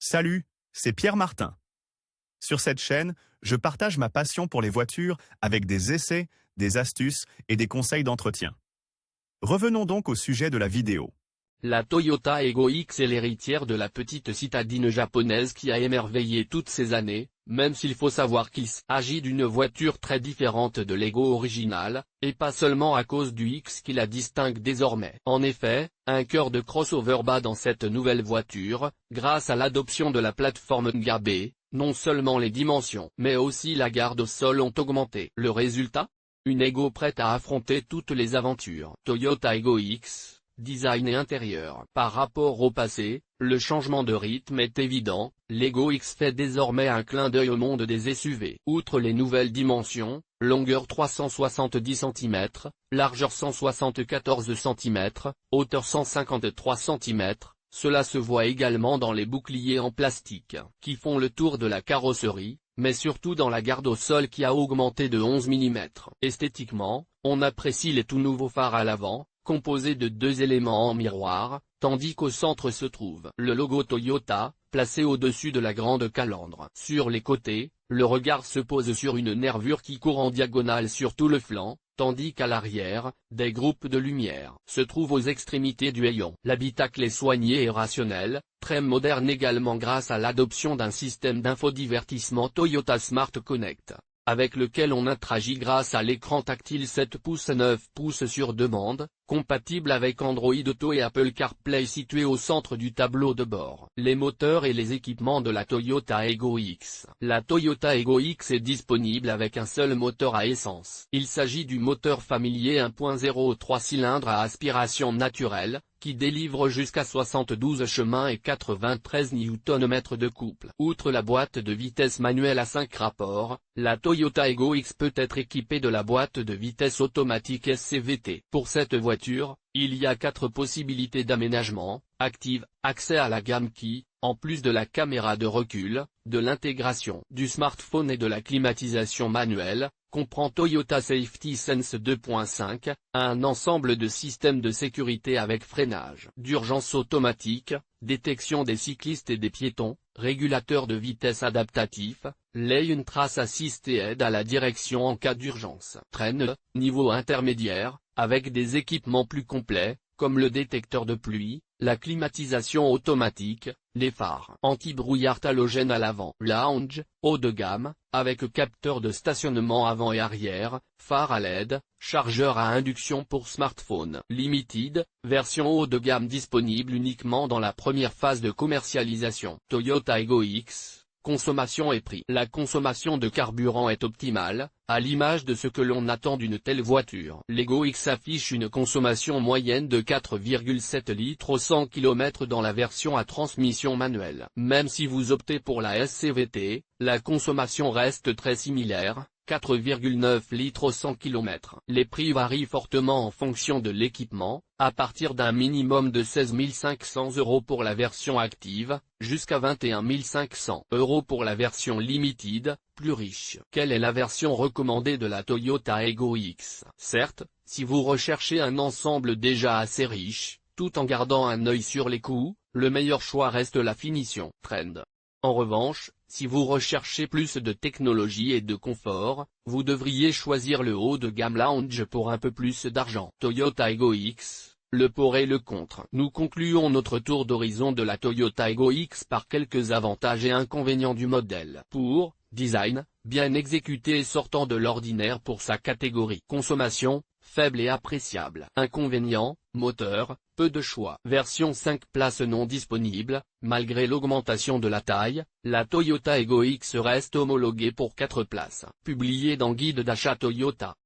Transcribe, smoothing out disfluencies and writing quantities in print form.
Salut, c'est Pierre Martin. Sur cette chaîne, je partage ma passion pour les voitures avec des essais, des astuces et des conseils d'entretien. Revenons donc au sujet de la vidéo. La Toyota Aygo X est l'héritière de la petite citadine japonaise qui a émerveillé toutes ces années, même s'il faut savoir qu'il s'agit d'une voiture très différente de l'Aygo originale, et pas seulement à cause du X qui la distingue désormais. En effet, un cœur de crossover bat dans cette nouvelle voiture, grâce à l'adoption de la plateforme NGAB. Non seulement les dimensions, mais aussi la garde au sol ont augmenté. Le résultat ? Une Aygo prête à affronter toutes les aventures. Toyota Aygo X. Design et intérieur. Par rapport au passé, le changement de rythme est évident, l'Aygo X fait désormais un clin d'œil au monde des SUV. Outre les nouvelles dimensions, longueur 370 cm, largeur 174 cm, hauteur 153 cm, cela se voit également dans les boucliers en plastique, qui font le tour de la carrosserie, mais surtout dans la garde au sol qui a augmenté de 11 mm. Esthétiquement, on apprécie les tout nouveaux phares à l'avant, composé de deux éléments en miroir, tandis qu'au centre se trouve le logo Toyota, placé au-dessus de la grande calandre. Sur les côtés, le regard se pose sur une nervure qui court en diagonale sur tout le flanc, tandis qu'à l'arrière, des groupes de lumière se trouvent aux extrémités du hayon. L'habitacle est soigné et rationnel, très moderne également grâce à l'adoption d'un système d'infodivertissement Toyota Smart Connect, avec lequel on interagit grâce à l'écran tactile 7 pouces 9 pouces sur demande, compatible avec Android Auto et Apple CarPlay situé au centre du tableau de bord. Les moteurs et les équipements de la Toyota Aygo X. La Toyota Aygo X est disponible avec un seul moteur à essence. Il s'agit du moteur familier 1.0 3 cylindres à aspiration naturelle, qui délivre jusqu'à 72 chemins et 93 Nm de couple. Outre la boîte de vitesse manuelle à 5 rapports, la Toyota Aygo X peut être équipée de la boîte de vitesse automatique SCVT. Pour cette voiture, il y a 4 possibilités d'aménagement: active, accès à la gamme qui, en plus de la caméra de recul, de l'intégration du smartphone et de la climatisation manuelle, comprend Toyota Safety Sense 2.5, un ensemble de systèmes de sécurité avec freinage d'urgence automatique, détection des cyclistes et des piétons, régulateur de vitesse adaptatif, lane trace assist et aide à la direction en cas d'urgence. Traîne, niveau intermédiaire, avec des équipements plus complets, comme le détecteur de pluie, la climatisation automatique, les phares anti-brouillard halogène à l'avant. Lounge, haut de gamme, avec capteur de stationnement avant et arrière, phare à LED, chargeur à induction pour smartphone. Limited, version haut de gamme disponible uniquement dans la première phase de commercialisation. Toyota Aygo X. Consommation et prix. La consommation de carburant est optimale, à l'image de ce que l'on attend d'une telle voiture. L'Aygo X affiche une consommation moyenne de 4,7 litres au 100 km dans la version à transmission manuelle. Même si vous optez pour la SCVT, la consommation reste très similaire, 4,9 litres au 100 km. Les prix varient fortement en fonction de l'équipement, à partir d'un minimum de 16 500 € pour la version active, jusqu'à 21 500 € pour la version limited, plus riche. Quelle est la version recommandée de la Toyota Aygo X? Certes, si vous recherchez un ensemble déjà assez riche, tout en gardant un œil sur les coûts, le meilleur choix reste la finition Trend. En revanche, si vous recherchez plus de technologie et de confort, vous devriez choisir le haut de gamme Lounge pour un peu plus d'argent. Toyota Aygo X, le pour et le contre. Nous concluons notre tour d'horizon de la Toyota Aygo X par quelques avantages et inconvénients du modèle. Pour, design, bien exécuté et sortant de l'ordinaire pour sa catégorie. Consommation, faible et appréciable. Inconvénient, moteur, peu de choix. Version 5 places non disponible, malgré l'augmentation de la taille, la Toyota Aygo X reste homologuée pour 4 places. Publié dans Guide d'achat Toyota.